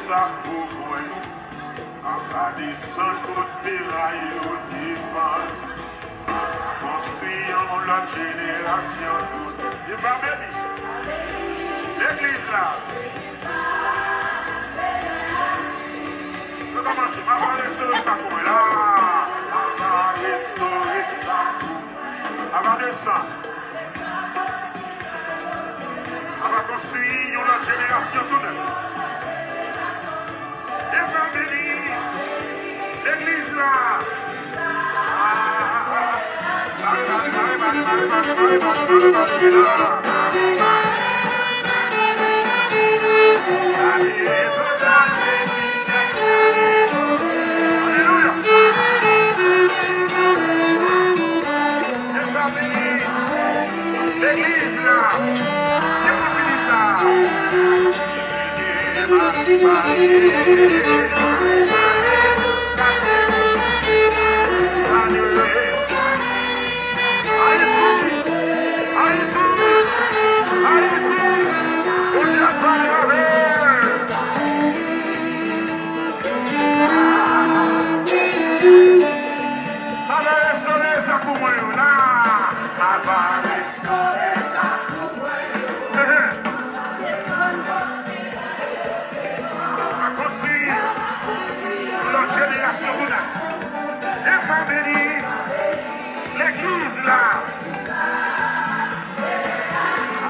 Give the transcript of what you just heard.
ça pour moi. À descendre côté rail au divan. Construisons la génération toute. Il va me dire. L'église là. Je commence. On va restaurer ça pour moi là. On va restaurer ça pour moi. On va descendre. On va construire une autre génération tout neuve. Et va venir l'église là. Alléluia. Et va venir l'église là. L'église là.